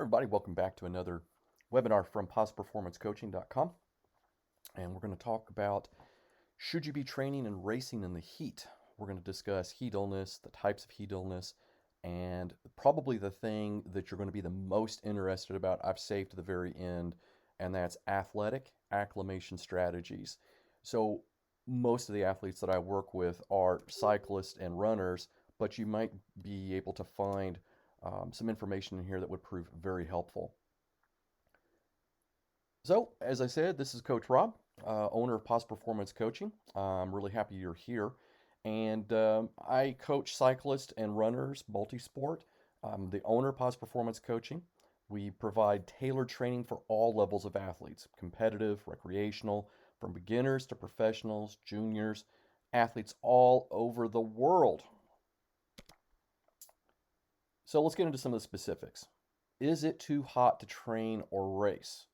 Everybody, welcome back to another webinar from positive-performance-coaching.com. And we're going to talk about, should you be training and racing in the heat? We're going to discuss heat illness, the types of heat illness, and probably the thing that you're going to be the most interested about, I've saved to the very end, and that's athletic acclimation strategies. So most of the athletes that I work with are cyclists and runners, but you might be able to find some information in here that would prove very helpful. So, as I said, this is Coach Rob, owner of Positive Performance Coaching. I'm really happy you're here. And I coach cyclists and runners, multi-sport. I'm the owner of Positive Performance Coaching. We provide tailored training for all levels of athletes, competitive, recreational, from beginners to professionals, juniors, athletes all over the world. So let's get into some of the specifics. Is it too hot to train or race?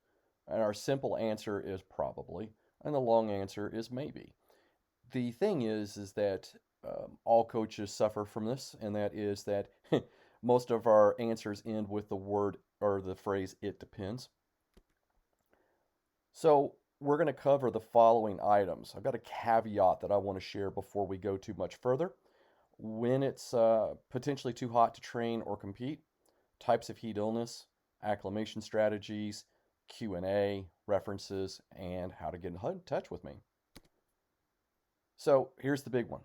And our simple answer is probably, and the long answer is maybe. The thing is that all coaches suffer from this, and that is that most of our answers end with the word or the phrase, it depends. So we're going to cover the following items. I've got a caveat that I want to share before we go too much further. When it's potentially too hot to train or compete, types of heat illness, acclimation strategies, Q&A, references, and how to get in touch with me. So here's the big one.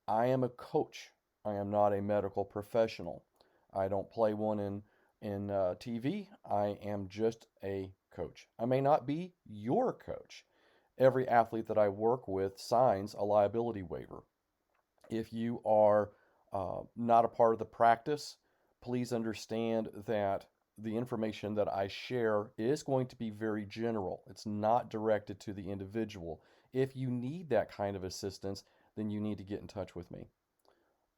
I am a coach. I am not a medical professional. I don't play one in TV. I am just a coach. I may not be your coach. Every athlete that I work with signs a liability waiver. If you are not a part of the practice, please understand that the information that I share is going to be very general. It's not directed to the individual. If you need that kind of assistance, then you need to get in touch with me.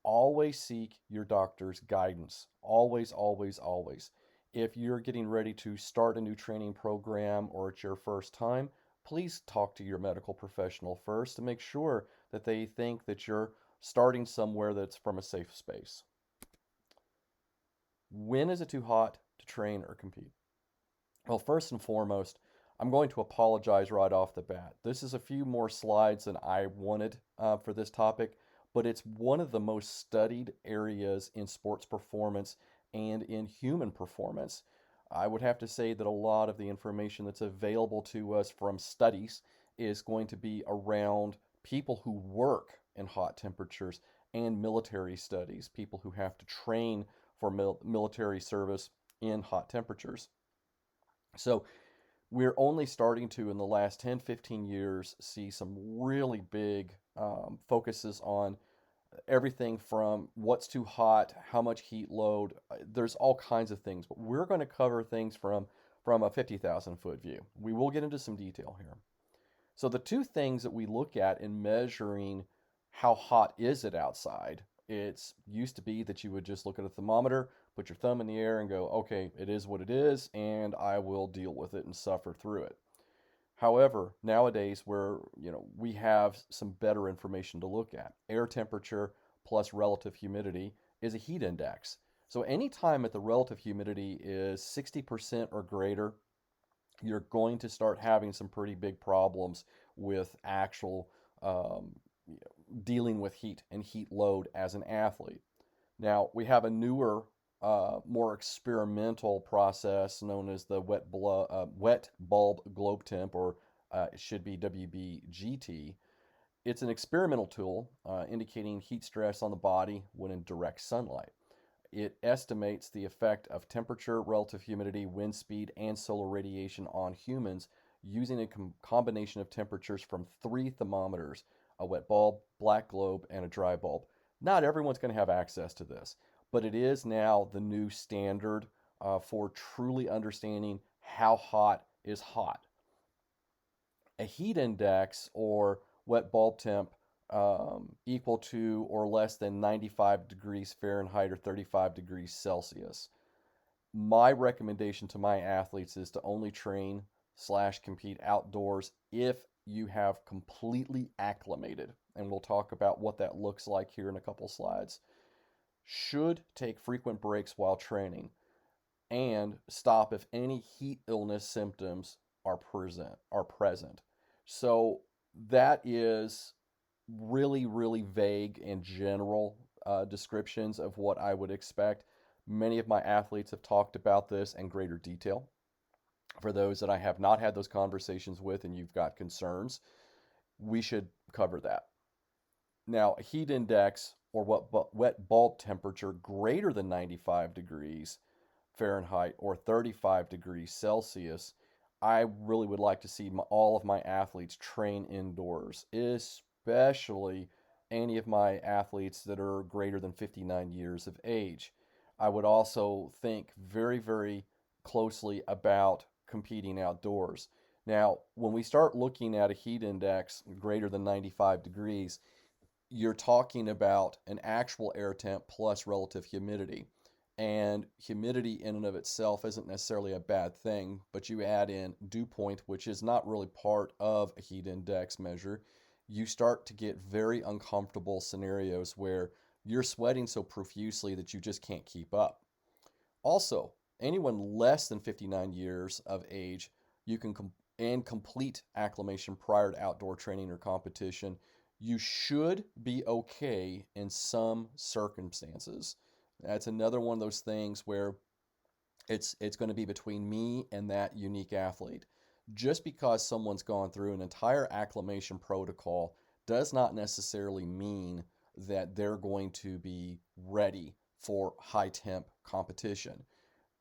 Always seek your doctor's guidance. Always, always, always. If you're getting ready to start a new training program or it's your first time, please talk to your medical professional first to make sure that they think that you're starting somewhere that's from a safe space. When is it too hot to train or compete? Well, first and foremost, I'm going to apologize right off the bat. This is a few more slides than I wanted for this topic, but it's one of the most studied areas in sports performance and in human performance. I would have to say that a lot of the information that's available to us from studies is going to be around people who work in hot temperatures and military studies, people who have to train for military service in hot temperatures. So we're only starting to, in the last 10, 15 years, see some really big focuses on everything from what's too hot, how much heat load. There's all kinds of things, but we're going to cover things from a 50,000 foot view. We will get into some detail here. So the two things that we look at in measuring how hot is it outside, it's used to be that you would just look at a thermometer, put your thumb in the air and go, okay, it is what it is, and I will deal with it and suffer through it. However, nowadays we have some better information to look at. Air temperature plus relative humidity is a heat index. So anytime that the relative humidity is 60% or greater, you're going to start having some pretty big problems with actual dealing with heat and heat load as an athlete. Now, we have a newer, more experimental process known as the wet bulb globe temp, or it should be WBGT. It's an experimental tool indicating heat stress on the body when in direct sunlight. It estimates the effect of temperature, relative humidity, wind speed, and solar radiation on humans using a combination of temperatures from 3 thermometers, a wet bulb, black globe, and a dry bulb. Not everyone's going to have access to this, but it is now the new standard for truly understanding how hot is hot. A heat index or wet bulb temp equal to or less than 95 degrees Fahrenheit or 35 degrees Celsius. My recommendation to my athletes is to only train / compete outdoors if you have completely acclimated. And we'll talk about what that looks like here in a couple slides. Should take frequent breaks while training. and stop if any heat illness symptoms are present. So that is really vague and general descriptions of what I would expect. Many of my athletes have talked about this in greater detail. For those that I have not had those conversations with and you've got concerns, we should cover that. Now, a heat index or what wet bulb temperature greater than 95 degrees Fahrenheit or 35 degrees Celsius, I really would like to see all of my athletes train indoors, especially any of my athletes that are greater than 59 years of age. I would also think very closely about competing outdoors. Now, when we start looking at a heat index greater than 95 degrees, you're talking about an actual air temp plus relative humidity. And humidity in and of itself isn't necessarily a bad thing, but you add in dew point, which is not really part of a heat index measure, you start to get very uncomfortable scenarios where you're sweating so profusely that you just can't keep up. Also, anyone less than 59 years of age, you can and complete acclimation prior to outdoor training or competition, you should be okay in some circumstances. That's another one of those things where it's going to be between me and that unique athlete. Just because someone's gone through an entire acclimation protocol does not necessarily mean that they're going to be ready for high temp competition.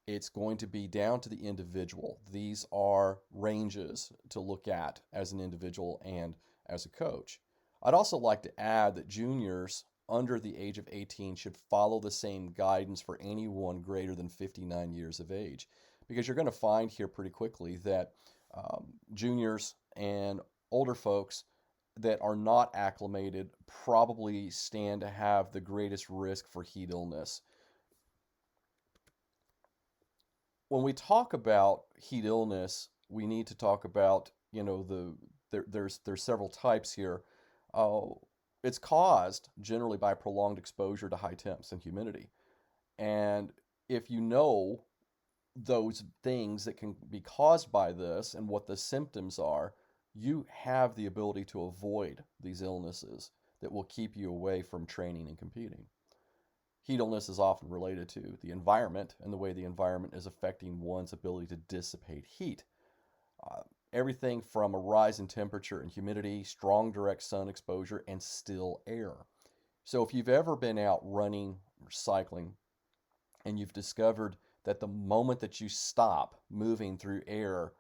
It's going to be down to the individual. These are ranges to look at as an individual and as a coach. I'd also like to add that juniors under the age of 18 should follow the same guidance for anyone greater than 59 years of age. Because you're going to find here pretty quickly that juniors and older folks that are not acclimated probably stand to have the greatest risk for heat illness. When we talk about heat illness, we need to talk about, there's several types here. Uh, it's caused generally by prolonged exposure to high temps and humidity. And if you know those things that can be caused by this and what the symptoms are, you have the ability to avoid these illnesses that will keep you away from training and competing. Heat illness is often related to the environment and the way the environment is affecting one's ability to dissipate heat. Uh, Everything from a rise in temperature and humidity, strong direct sun exposure, and still air. So if you've ever been out running or cycling and you've discovered that the moment that you stop moving through air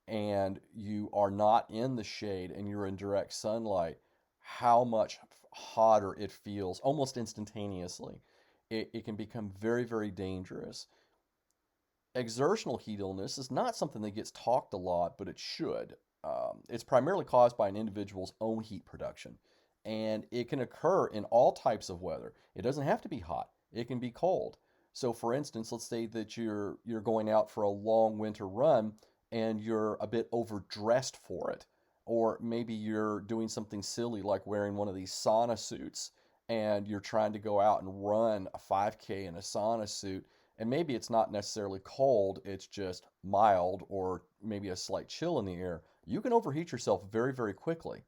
and you are not in the shade and you're in direct sunlight, how much hotter it feels almost instantaneously. It can become very dangerous. Exertional heat illness is not something that gets talked a lot, but it should. It's primarily caused by an individual's own heat production, and it can occur in all types of weather. It doesn't have to be hot. It can be cold. So, for instance, let's say that you're going out for a long winter run and you're a bit overdressed for it, or maybe you're doing something silly like wearing one of these sauna suits and you're trying to go out and run a 5K in a sauna suit, and maybe it's not necessarily cold, it's just mild or maybe a slight chill in the air. You can overheat yourself very quickly.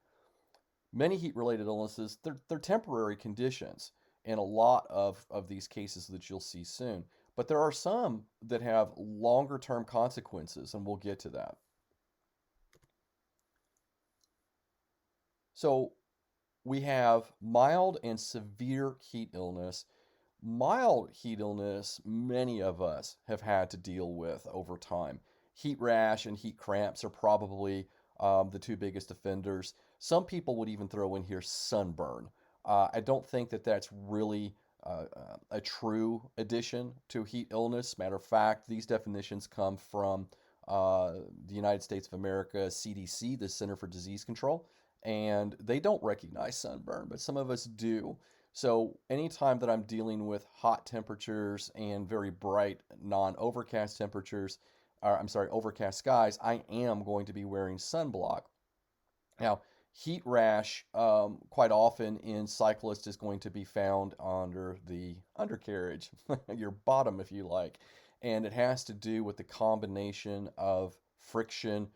Many heat related illnesses, they're temporary conditions in a lot of these cases that you'll see soon. But there are some that have longer term consequences, and we'll get to that. So we have mild and severe heat illness. Mild heat illness, many of us have had to deal with over time. Heat rash and heat cramps are probably the two biggest offenders. Some people would even throw in here sunburn. I don't think that that's really a true addition to heat illness. Matter of fact, these definitions come from the United States of America, CDC, the Center for Disease Control, and they don't recognize sunburn, but some of us do. So anytime that I'm dealing with hot temperatures and very bright non-overcast temperatures, or I'm sorry, overcast skies, I am going to be wearing sunblock. Now, heat rash quite often in cyclists is going to be found under the undercarriage, your bottom if you like. And it has to do with the combination of friction,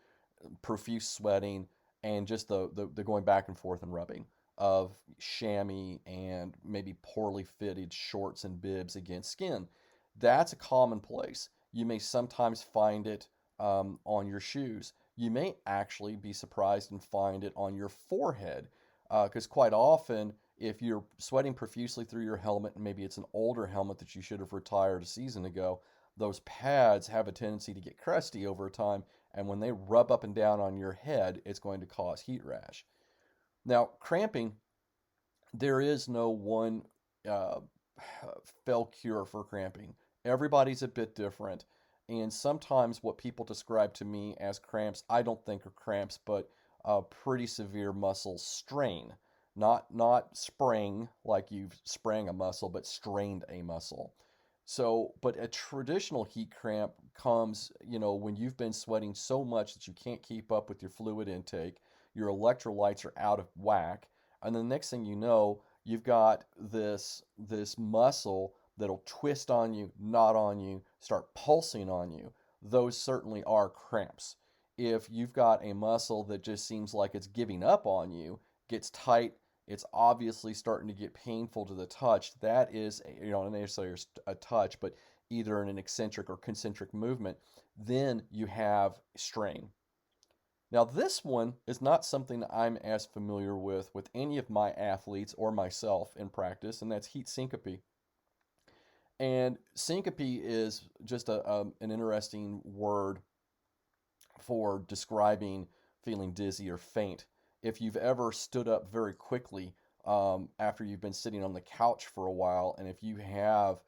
profuse sweating, and just the going back and forth and rubbing of chamois and maybe poorly fitted shorts and bibs against skin. That's a commonplace. You may sometimes find it on your shoes. You may actually be surprised and find it on your forehead because quite often, if you're sweating profusely through your helmet, and maybe it's an older helmet that you should have retired a season ago, those pads have a tendency to get crusty over time, and when they rub up and down on your head, it's going to cause heat rash. Now, cramping, there is no one uh, fell cure for cramping. Everybody's a bit different, and sometimes what people describe to me as cramps, I don't think are cramps, but a pretty severe muscle strain. Not sprain like you've sprang a muscle, but strained a muscle. So, but a traditional heat cramp comes, when you've been sweating so much that you can't keep up with your fluid intake, your electrolytes are out of whack, and the next thing you know, you've got this muscle that'll twist on you, knot on you, start pulsing on you. Those certainly are cramps. If you've got a muscle that just seems like it's giving up on you, gets tight, it's obviously starting to get painful to the touch. That is, not necessarily a touch, but either in an eccentric or concentric movement. Then you have strain. Now, this one is not something that I'm as familiar with any of my athletes or myself in practice, and that's heat syncope. And syncope is just an interesting word for describing feeling dizzy or faint. If you've ever stood up very quickly after you've been sitting on the couch for a while, and if you have,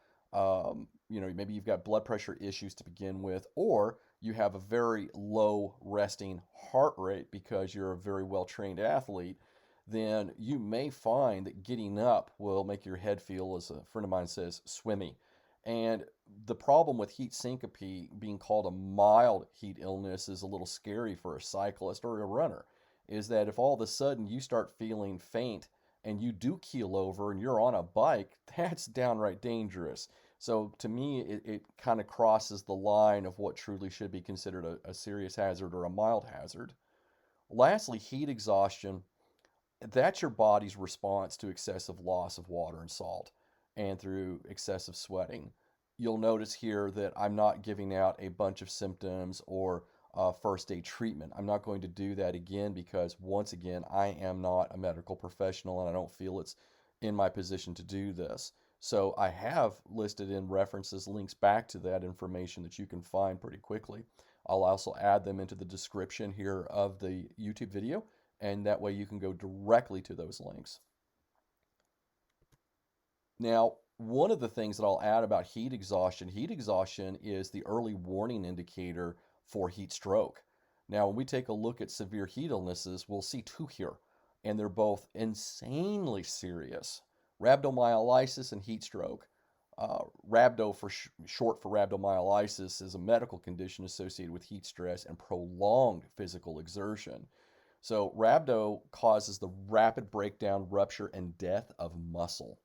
maybe you've got blood pressure issues to begin with, or you have a very low resting heart rate because you're a very well trained athlete, then you may find that getting up will make your head feel, as a friend of mine says, swimmy. And the problem with heat syncope being called a mild heat illness is a little scary for a cyclist or a runner. Is that if all of a sudden you start feeling faint and you do keel over and you're on a bike, that's downright dangerous. So to me, it kind of crosses the line of what truly should be considered a serious hazard or a mild hazard. Lastly, heat exhaustion. That's your body's response to excessive loss of water and salt and through excessive sweating. You'll notice here that I'm not giving out a bunch of symptoms or first aid treatment. I'm not going to do that again because, once again, I am not a medical professional and I don't feel it's in my position to do this. So I have listed in references links back to that information that you can find pretty quickly. I'll also add them into the description here of the YouTube video, and that way you can go directly to those links. Now, one of the things that I'll add about heat exhaustion is the early warning indicator for heat stroke. Now, when we take a look at severe heat illnesses, we'll see two here, and they're both insanely serious: rhabdomyolysis and heat stroke. Rhabdo, short for rhabdomyolysis, is a medical condition associated with heat stress and prolonged physical exertion. So, rhabdo causes the rapid breakdown, rupture, and death of muscle.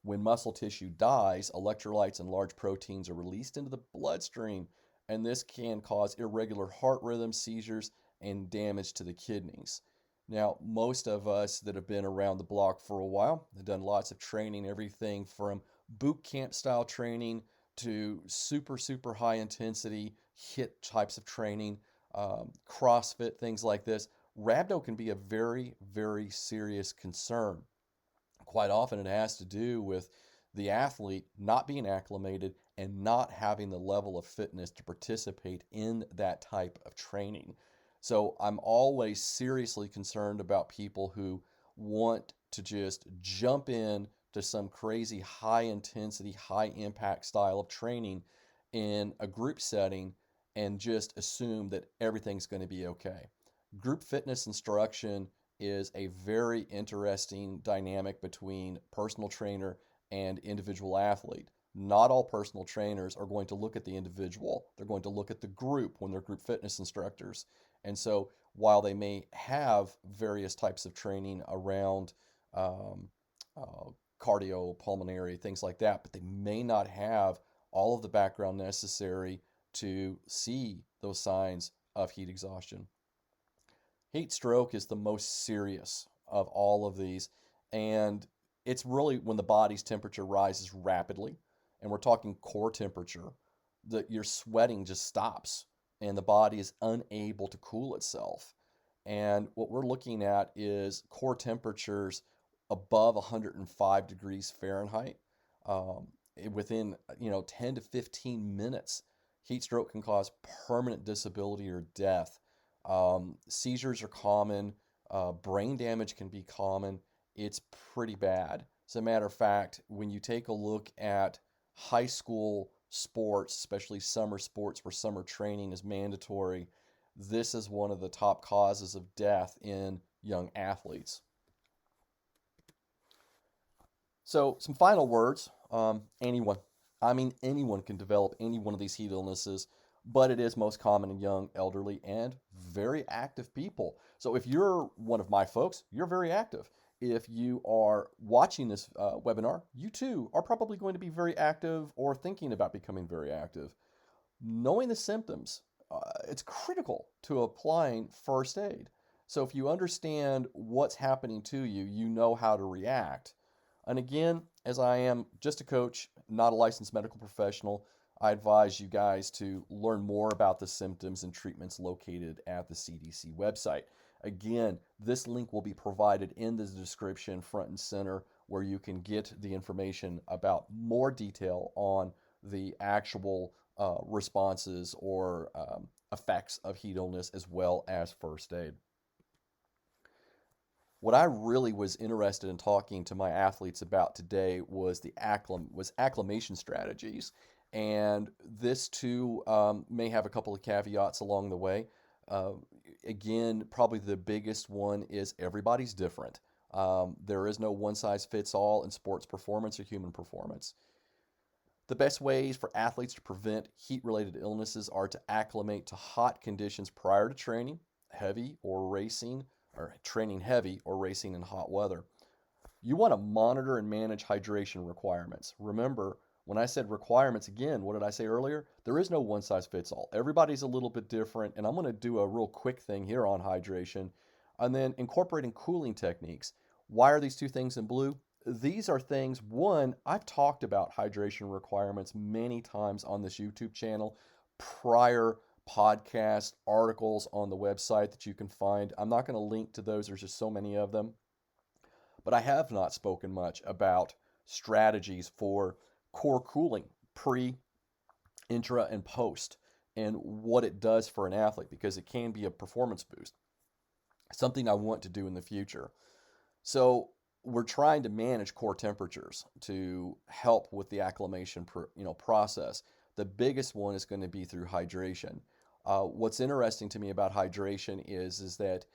When muscle tissue dies, electrolytes and large proteins are released into the bloodstream, and this can cause irregular heart rhythm, seizures, and damage to the kidneys. Now, most of us that have been around the block for a while have done lots of training, everything from boot camp style training to super, super high intensity HIIT types of training, CrossFit, things like this. Rhabdo can be a very, very serious concern. Quite often, it has to do with the athlete not being acclimated and not having the level of fitness to participate in that type of training. So, I'm always seriously concerned about people who want to just jump in to some crazy high intensity, high impact style of training in a group setting and just assume that everything's going to be okay. Group fitness instruction is a very interesting dynamic between personal trainer and individual athlete. Not all personal trainers are going to look at the individual, they're going to look at the group when they're group fitness instructors. And so, while they may have various types of training around um, uh, cardiopulmonary, things like that, but they may not have all of the background necessary to see those signs of heat exhaustion. Heat stroke is the most serious of all of these, and it's really when the body's temperature rises rapidly, and we're talking core temperature, that your sweating just stops and the body is unable to cool itself. And what we're looking at is core temperatures above 105 degrees Fahrenheit. Um, Within 10 to 15 minutes, heat stroke can cause permanent disability or death. Seizures are common. Brain damage can be common. It's pretty bad. As a matter of fact, when you take a look at high school sports, especially summer sports where summer training is mandatory, this is one of the top causes of death in young athletes. So, some final words. Anyone can develop any one of these heat illnesses, but it is most common in young, elderly, and very active people. So, if you're one of my folks, you're very active. If you are watching this webinar, you too are probably going to be very active or thinking about becoming very active. Knowing the symptoms, it's critical to applying first aid. So, if you understand what's happening to you, you know how to react. And again, as I am just a coach, not a licensed medical professional, I advise you guys to learn more about the symptoms and treatments located at the CDC website. Again, this link will be provided in the description front and center where you can get the information about more detail on the actual responses or effects of heat illness as well as first aid. What I really was interested in talking to my athletes about today was acclimation strategies, and this too may have a couple of caveats along the way. Uh, Again, probably the biggest one is everybody's different. There is no one size fits all in sports performance or human performance. The best ways for athletes to prevent heat-related illnesses are to acclimate to hot conditions prior to training, heavy or racing, or training heavy or racing in hot weather. You want to monitor and manage hydration requirements. Remember, when I said requirements, again, what did I say earlier? There is no one size fits all. Everybody's a little bit different, and I'm going to do a real quick thing here on hydration. And then incorporating cooling techniques. Why are these two things in blue? These are things, one, I've talked about hydration requirements many times on this YouTube channel, prior podcasts, articles on the website that you can find. I'm not going to link to those, there's just so many of them. But I have not spoken much about strategies for core cooling pre, intra, and post and what it does for an athlete because it can be a performance boost, something I want to do in the future. So we're trying to manage core temperatures to help with the acclimation process. The biggest one is going to be through hydration. What's interesting to me about hydration is that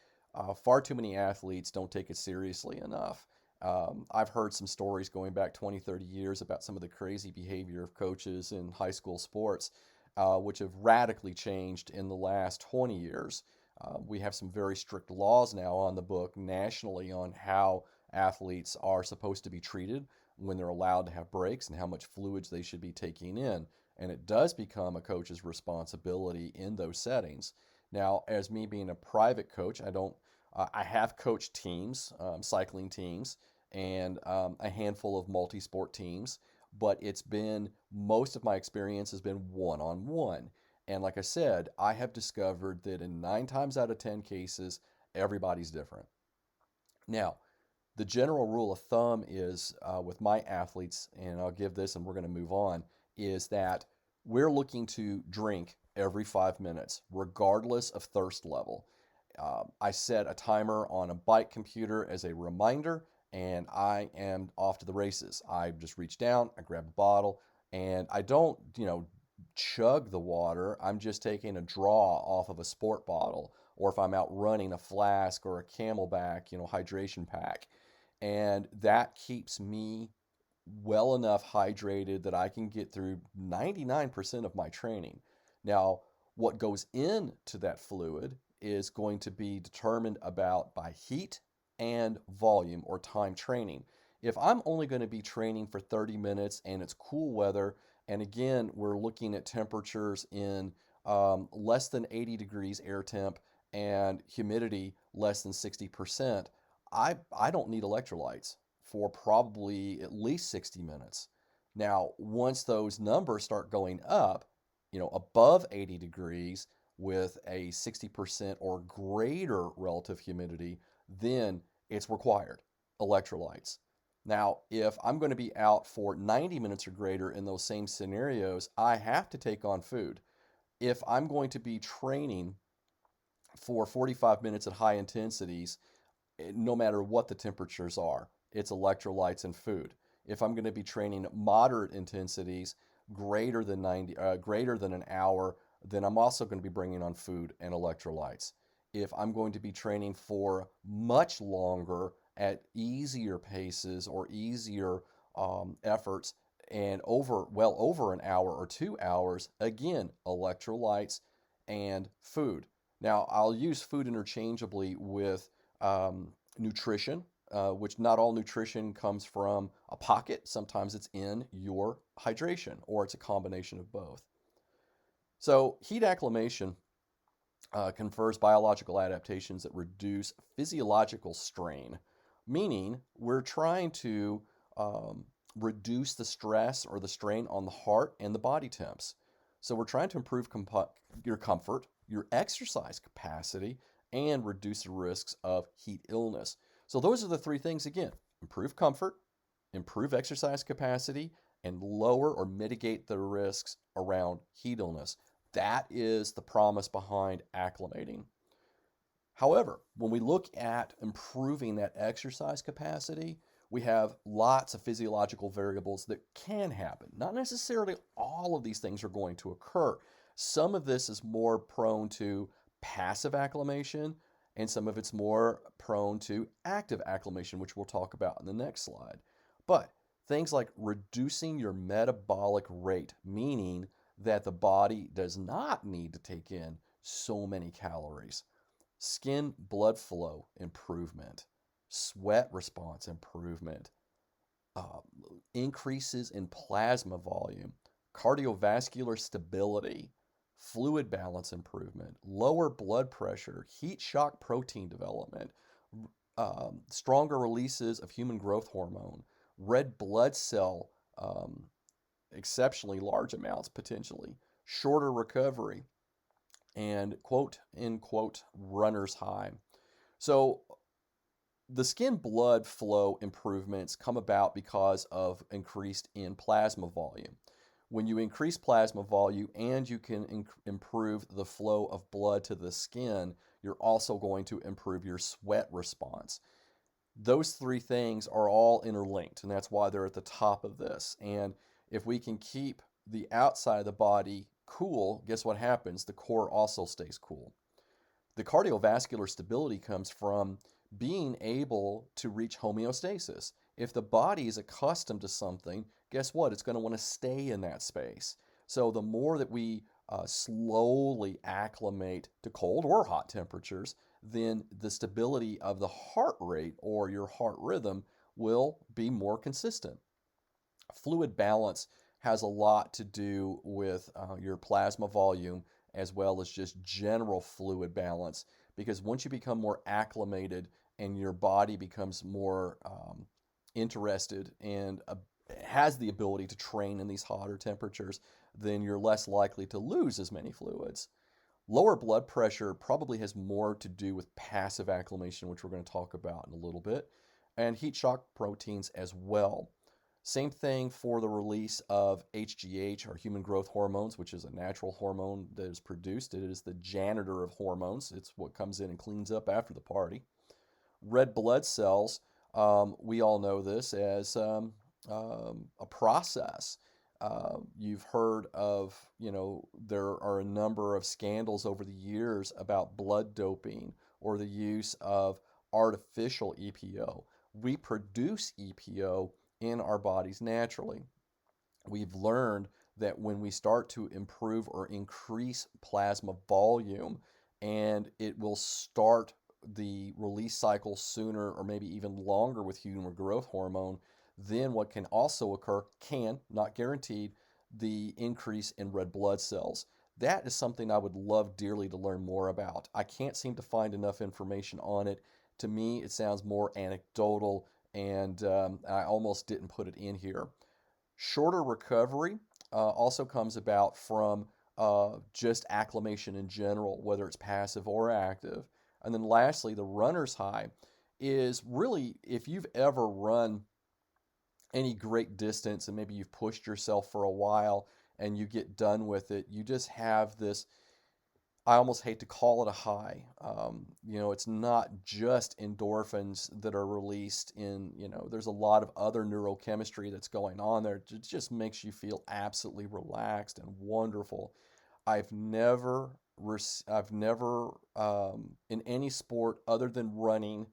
far too many athletes don't take it seriously enough. I've heard some stories going back 20, 30 years about some of the crazy behavior of coaches in high school sports, which have radically changed in the last 20 years. We have some very strict laws now on the book nationally on how athletes are supposed to be treated when they're allowed to have breaks and how much fluids they should be taking in. And it does become a coach's responsibility in those settings. Now, as me being a private coach, I have coached teams, cycling teams, and a handful of multi-sport teams, but most of my experience has been one-on-one. And like I said, I have discovered that in 9 times out of 10 cases, everybody's different. Now, the general rule of thumb is with my athletes, and I'll give this and we're going to move on, is that we're looking to drink every 5 minutes, regardless of thirst level. I set a timer on a bike computer as a reminder, and I am off to the races. I just reach down, I grab a bottle, and I don't, chug the water. I'm just taking a draw off of a sport bottle, or if I'm out running, a flask or a Camelback, hydration pack. And that keeps me well enough hydrated that I can get through 99% of my training. Now, what goes into that fluid is going to be determined about by heat and volume or time training. If I'm only going to be training for 30 minutes and it's cool weather, And again, we're looking at temperatures in less than 80 degrees air temp and humidity less than 60%. I don't need electrolytes for probably at least 60 minutes. Now, once those numbers start going up, above 80 degrees with a 60% or greater relative humidity, then it's required electrolytes. Now, if I'm going to be out for 90 minutes or greater in those same scenarios, I have to take on food. If I'm going to be training for 45 minutes at high intensities, no matter what the temperatures are, it's electrolytes and food. If I'm going to be training moderate intensities, greater than an hour, then I'm also going to be bringing on food and electrolytes. If I'm going to be training for much longer at easier paces or easier efforts and over an hour or 2 hours, again, electrolytes and food. Now, I'll use food interchangeably with nutrition, which not all nutrition comes from a pocket. Sometimes it's in your hydration, or it's a combination of both. So, heat acclimation confers biological adaptations that reduce physiological strain, meaning we're trying to reduce the stress or the strain on the heart and the body temps. So, we're trying to improve your comfort, your exercise capacity, and reduce the risks of heat illness. So, those are the three things again: improve comfort, improve exercise capacity, and lower or mitigate the risks around heat illness. That is the promise behind acclimating. However, when we look at improving that exercise capacity, we have lots of physiological variables that can happen. Not necessarily all of these things are going to occur. Some of this is more prone to passive acclimation, and some of it's more prone to active acclimation, which we'll talk about in the next slide. But things like reducing your metabolic rate, meaning that the body does not need to take in so many calories. Skin blood flow improvement, sweat response improvement, uh, increases in plasma volume, cardiovascular stability, fluid balance improvement, lower blood pressure, heat shock protein development, stronger releases of human growth hormone, red blood cell, exceptionally large amounts potentially, shorter recovery, and quote unquote runner's high. So the skin blood flow improvements come about because of increased in plasma volume. When you increase plasma volume and you can improve the flow of blood to the skin, you're also going to improve your sweat response. Those three things are all interlinked, and that's why they're at the top of this. And if we can keep the outside of the body cool, guess what happens? The core also stays cool. The cardiovascular stability comes from being able to reach homeostasis. If the body is accustomed to something, guess what? It's going to want to stay in that space. So the more that we slowly acclimate to cold or hot temperatures, then the stability of the heart rate or your heart rhythm will be more consistent. Fluid balance has a lot to do with your plasma volume as well as just general fluid balance, because once you become more acclimated and your body becomes more interested and has the ability to train in these hotter temperatures, then you're less likely to lose as many fluids. Lower blood pressure probably has more to do with passive acclimation, which we're going to talk about in a little bit, and heat shock proteins as well. Same thing for the release of HGH, or human growth hormones, which is a natural hormone that is produced. It is the janitor of hormones. It's what comes in and cleans up after the party. Red blood cells, we all know this as a process. You've heard of, there are a number of scandals over the years about blood doping or the use of artificial EPO. We produce EPO in our bodies naturally. We've learned that when we start to improve or increase plasma volume, and it will start the release cycle sooner or maybe even longer with human growth hormone, then what can also occur, not guaranteed, the increase in red blood cells. That is something I would love dearly to learn more about. I can't seem to find enough information on it. To me, it sounds more anecdotal, and I almost didn't put it in here. Shorter recovery also comes about from just acclimation in general, whether it's passive or active. And then lastly, the runner's high is really if you've ever run any great distance and maybe you've pushed yourself for a while and you get done with it, you just have this. I almost hate to call it a high. It's not just endorphins that are released there's a lot of other neurochemistry that's going on there. It just makes you feel absolutely relaxed and wonderful. I've never in any sport other than running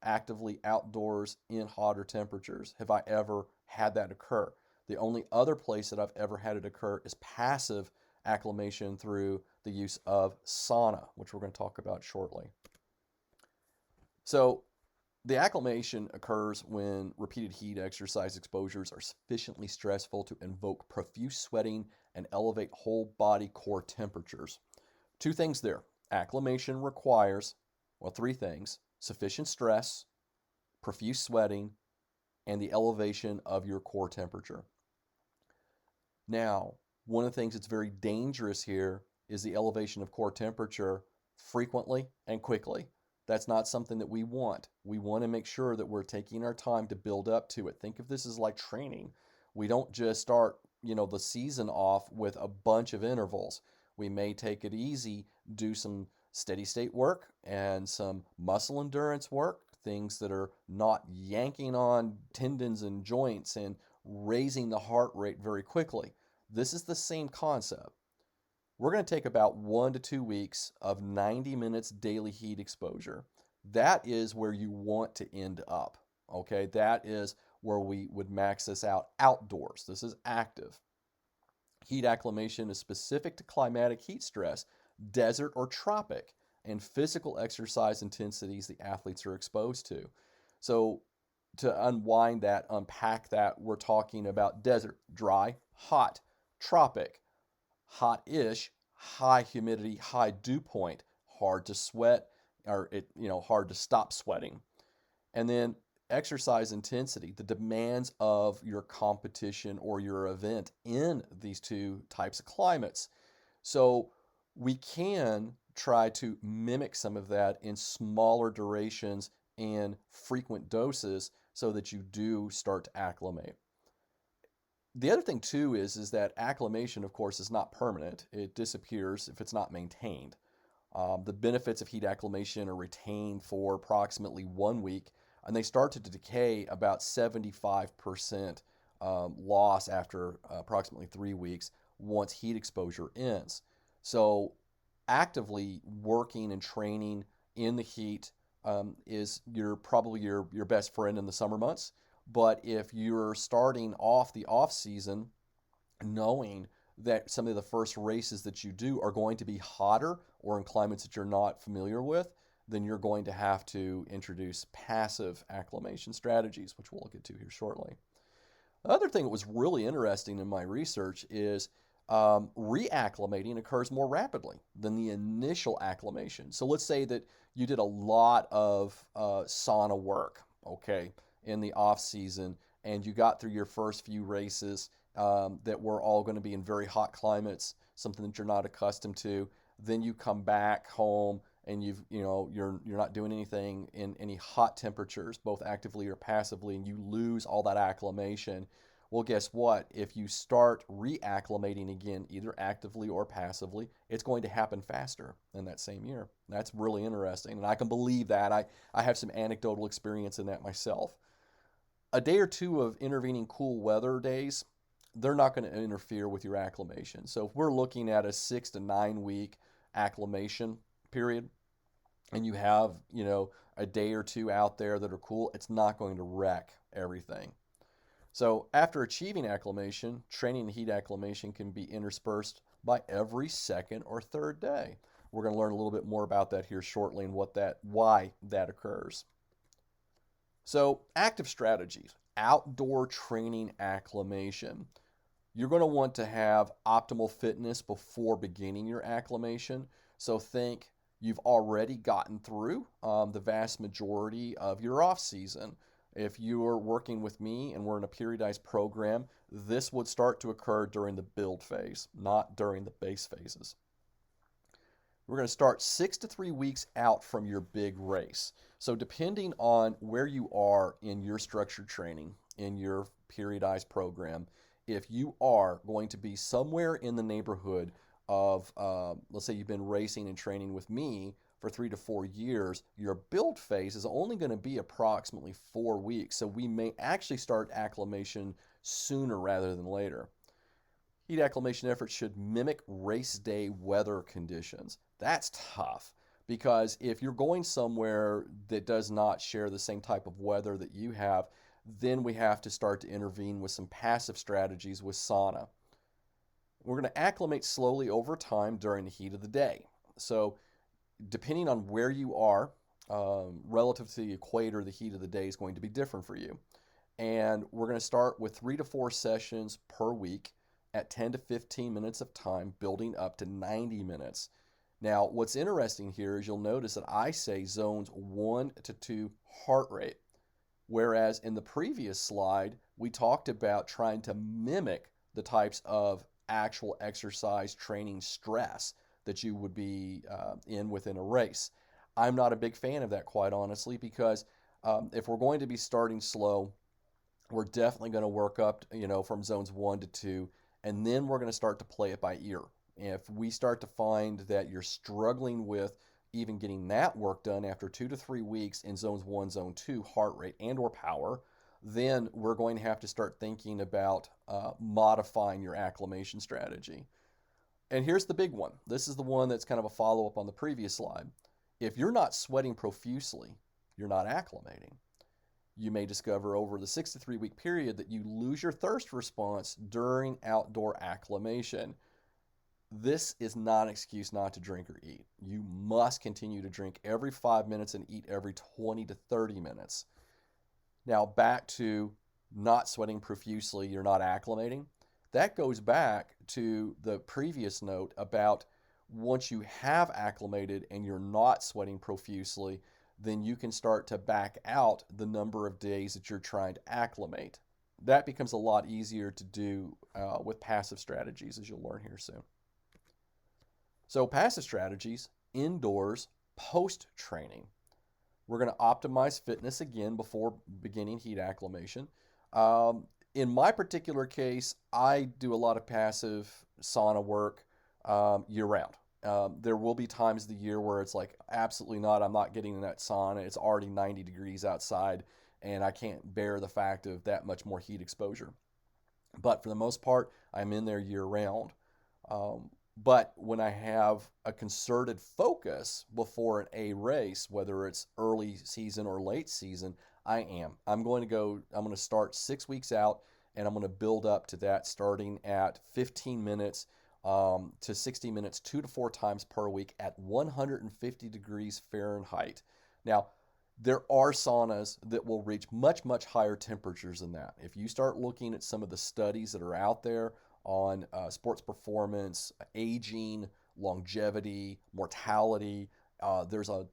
actively outdoors in hotter temperatures have I ever had that occur. The only other place that I've ever had it occur is passive acclimation through the use of sauna, which we're going to talk about shortly. So, the acclimation occurs when repeated heat exercise exposures are sufficiently stressful to invoke profuse sweating and elevate whole body core temperatures. Two things there. Acclimation requires, well, three things: sufficient stress, profuse sweating, and the elevation of your core temperature. Now, one of the things that's very dangerous here is the elevation of core temperature frequently and quickly. That's not something that we want. We want to make sure that we're taking our time to build up to it. Think of this as like training. We don't just start, the season off with a bunch of intervals. We may take it easy, do some steady state work and some muscle endurance work, things that are not yanking on tendons and joints and raising the heart rate very quickly. This is the same concept. We're going to take about 1 to 2 weeks of 90 minutes daily heat exposure. That is where you want to end up. Okay, that is where we would max this out outdoors. This is active. Heat acclimation is specific to climatic heat stress, desert or tropic, and physical exercise intensities the athletes are exposed to. So, to unwind that, unpack that, we're talking about desert, dry, hot, tropic, hot-ish, high humidity, high dew point, hard to sweat, or hard to stop sweating. And then exercise intensity, the demands of your competition or your event in these two types of climates. So we can try to mimic some of that in smaller durations and frequent doses so that you do start to acclimate. The other thing too is that acclimation, of course, is not permanent. It disappears if it's not maintained. The benefits of heat acclimation are retained for approximately 1 week, and they start to decay about 75% loss after approximately 3 weeks once heat exposure ends. So, actively working and training in the heat is probably your best friend in the summer months. But if you're starting off the off season knowing that some of the first races that you do are going to be hotter or in climates that you're not familiar with, then you're going to have to introduce passive acclimation strategies, which we'll get to here shortly. The other thing that was really interesting in my research is reacclimating occurs more rapidly than the initial acclimation. So let's say that you did a lot of sauna work, okay, in the off season, and you got through your first few races that were all going to be in very hot climates, something that you're not accustomed to. Then you come back home and you're not doing anything in any hot temperatures, both actively or passively, and you lose all that acclimation. Well, guess what? If you start reacclimating again, either actively or passively, it's going to happen faster in that same year. That's really interesting, and I can believe that. I have some anecdotal experience in that myself. A day or two of intervening cool weather days, they're not going to interfere with your acclimation. So if we're looking at a 6 to 9 week acclimation period, and you have, a day or two out there that are cool, it's not going to wreck everything. So after achieving acclimation, training and heat acclimation can be interspersed by every second or third day. We're going to learn a little bit more about that here shortly and why that occurs. So active strategies, outdoor training acclimation. You're going to want to have optimal fitness before beginning your acclimation. So think you've already gotten through the vast majority of your off season. If you're working with me and we're in a periodized program, this would start to occur during the build phase, not during the base phases. We're going to start 6 to 3 weeks out from your big race. So, depending on where you are in your structured training, in your periodized program, if you are going to be somewhere in the neighborhood of, let's say you've been racing and training with me for 3 to 4 years, your build phase is only going to be approximately 4 weeks. So, we may actually start acclimation sooner rather than later. Heat acclimation efforts should mimic race day weather conditions. That's tough because if you're going somewhere that does not share the same type of weather that you have, then we have to start to intervene with some passive strategies with sauna. We're going to acclimate slowly over time during the heat of the day. So, depending on where you are, relative to the equator, the heat of the day is going to be different for you. And we're going to start with 3 to 4 sessions per week at 10 to 15 minutes of time, building up to 90 minutes. Now, what's interesting here is you'll notice that I say zones 1 to 2 heart rate, whereas in the previous slide, we talked about trying to mimic the types of actual exercise training stress that you would be in within a race. I'm not a big fan of that, quite honestly, because if we're going to be starting slow, we're definitely going to work up, from zones 1 to 2, and then we're going to start to play it by ear. If we start to find that you're struggling with even getting that work done after 2 to 3 weeks in zones 1, zone 2, heart rate and or power, then we're going to have to start thinking about modifying your acclimation strategy. And here's the big one. This is the one that's kind of a follow-up on the previous slide. If you're not sweating profusely, you're not acclimating. You may discover over the 6 to 3 week period that you lose your thirst response during outdoor acclimation. This is not an excuse not to drink or eat. You must continue to drink every 5 minutes and eat every 20 to 30 minutes. Now, back to not sweating profusely, you're not acclimating. That goes back to the previous note about once you have acclimated and you're not sweating profusely, then you can start to back out the number of days that you're trying to acclimate. That becomes a lot easier to do with passive strategies, as you'll learn here soon. So, passive strategies, indoors, post-training. We're going to optimize fitness again before beginning heat acclimation. In my particular case, I do a lot of passive sauna work year-round. There will be times of the year where it's like, absolutely not, I'm not getting in that sauna. It's already 90 degrees outside, and I can't bear the fact of that much more heat exposure. But for the most part, I'm in there year-round. But when I have a concerted focus before an A race, whether it's early season or late season, I'm going to start 6 weeks out, and I'm going to build up to that starting at 15 minutes to 60 minutes, 2 to 4 times per week at 150 degrees Fahrenheit. Now, there are saunas that will reach much, much higher temperatures than that. If you start looking at some of the studies that are out there on sports performance, aging, longevity, mortality, there's a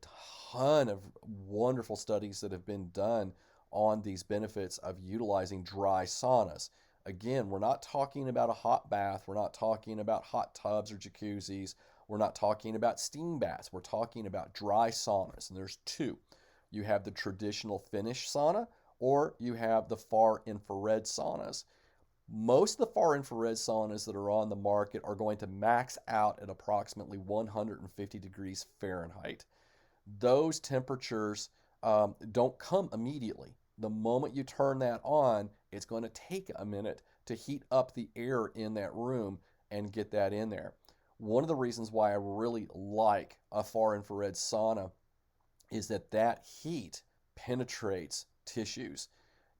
ton of wonderful studies that have been done on these benefits of utilizing dry saunas. Again, we're not talking about a hot bath. We're not talking about hot tubs or jacuzzis. We're not talking about steam baths. We're talking about dry saunas. And there's two. You have the traditional Finnish sauna, or you have the far infrared saunas. Most of the far infrared saunas that are on the market are going to max out at approximately 150 degrees Fahrenheit. Those temperatures don't come immediately. The moment you turn that on, it's going to take a minute to heat up the air in that room and get that in there. One of the reasons why I really like a far infrared sauna is that heat penetrates tissues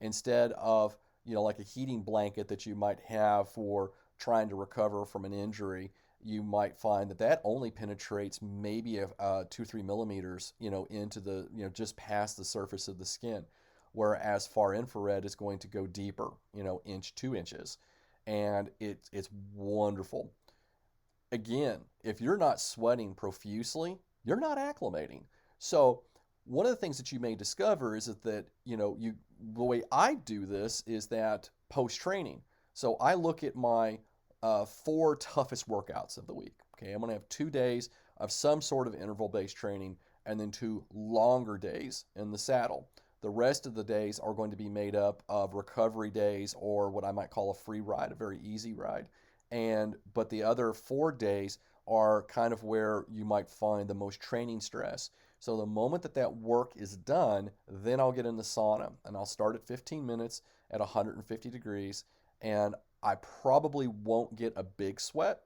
instead of, like a heating blanket that you might have for trying to recover from an injury. You might find that only penetrates maybe 2-3 millimeters, into the, just past the surface of the skin. Whereas far infrared is going to go deeper, 1-2 inches. and it's wonderful. Again, if you're not sweating profusely, you're not acclimating. So one of the things that you may discover is that the way I do this is that post training. So I look at my four toughest workouts of the week. Okay, I'm going to have 2 days of some sort of interval based training and then 2 longer days in the saddle. The rest of the days are going to be made up of recovery days or what I might call a free ride, a very easy ride. But the other 4 days are kind of where you might find the most training stress. So the moment that that work is done, then I'll get in the sauna and I'll start at 15 minutes at 150 degrees. And I probably won't get a big sweat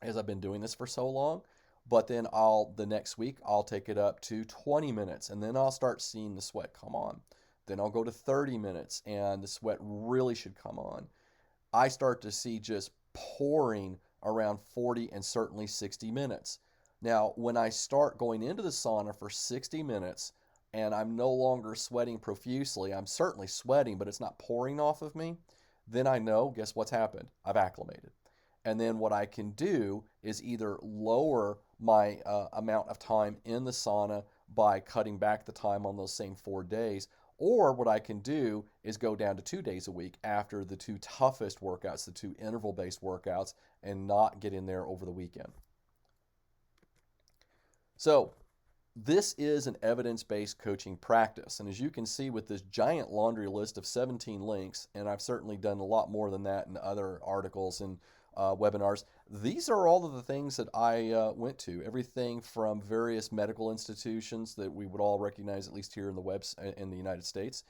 as I've been doing this for so long. But then the next week, I'll take it up to 20 minutes and then I'll start seeing the sweat come on. Then I'll go to 30 minutes and the sweat really should come on. I start to see just pouring around 40 and certainly 60 minutes. Now, when I start going into the sauna for 60 minutes and I'm no longer sweating profusely, I'm certainly sweating, but it's not pouring off of me, then I know, guess what's happened? I've acclimated. And then what I can do is either lower my amount of time in the sauna by cutting back the time on those same 4 days, or what I can do is go down to 2 days a week after the two toughest workouts, the two interval based workouts, and not get in there over the weekend. So, this is an evidence based coaching practice. And as you can see with this giant laundry list of 17 links, and I've certainly done a lot more than that in other articles and webinars, these are all of the things that I went to. Everything from various medical institutions that we would all recognize, at least here in the United States.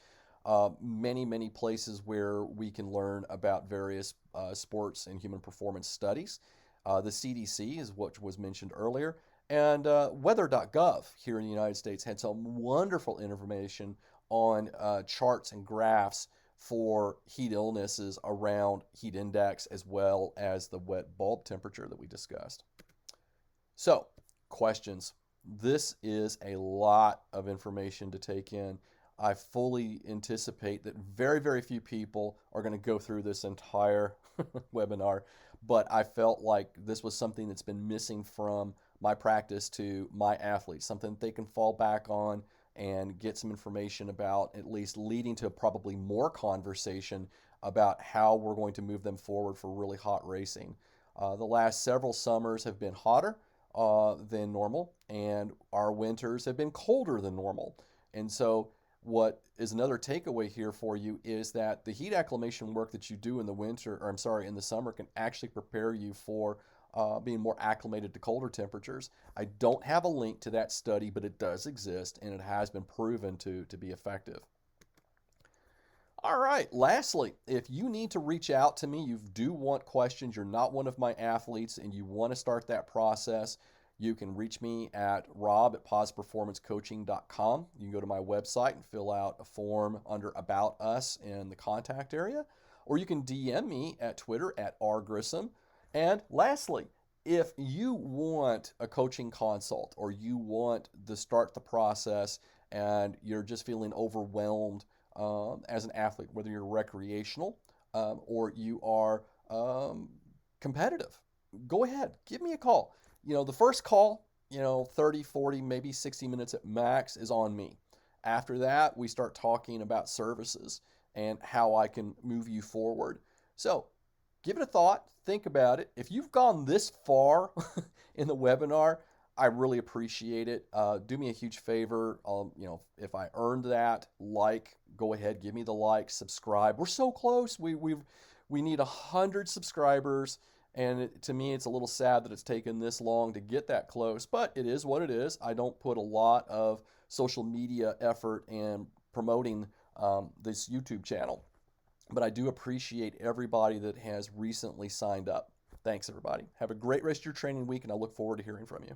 Many places where we can learn about various sports and human performance studies. The CDC is what was mentioned earlier. And weather.gov here in the United States had some wonderful information on charts and graphs for heat illnesses around heat index as well as the wet bulb temperature that we discussed. So, questions. This is a lot of information to take in. I fully anticipate that very few people are going to go through this entire webinar, but I felt like this was something that's been missing from my practice to my athletes, something that they can fall back on and get some information about, at least leading to probably more conversation about how we're going to move them forward for really hot racing. The last several summers have been hotter than normal, and our winters have been colder than normal. And so what is another takeaway here for you is that the heat acclimation work that you do in the summer can actually prepare you for being more acclimated to colder temperatures. I don't have a link to that study, but it does exist and it has been proven to be effective. All right, lastly, if you need to reach out to me, you do want questions, you're not one of my athletes, and you want to start that process, you can reach me at rob@posperformancecoaching.com. You can go to my website and fill out a form under About Us in the contact area, or you can DM me at Twitter at rgrissom. And lastly, if you want a coaching consult or you want to start the process and you're just feeling overwhelmed as an athlete, whether you're recreational or you are competitive, go ahead, give me a call. The first call, 30, 40, maybe 60 minutes at max is on me. After that, we start talking about services and how I can move you forward. So give it a thought, think about it. If you've gone this far in the webinar, I really appreciate it. Do me a huge favor. If I earned that, go ahead, give me the like, subscribe. We're so close. We need 100 subscribers, and to me, it's a little sad that it's taken this long to get that close. But it is what it is. I don't put a lot of social media effort in promoting this YouTube channel. But I do appreciate everybody that has recently signed up. Thanks, everybody. Have a great rest of your training week, and I look forward to hearing from you.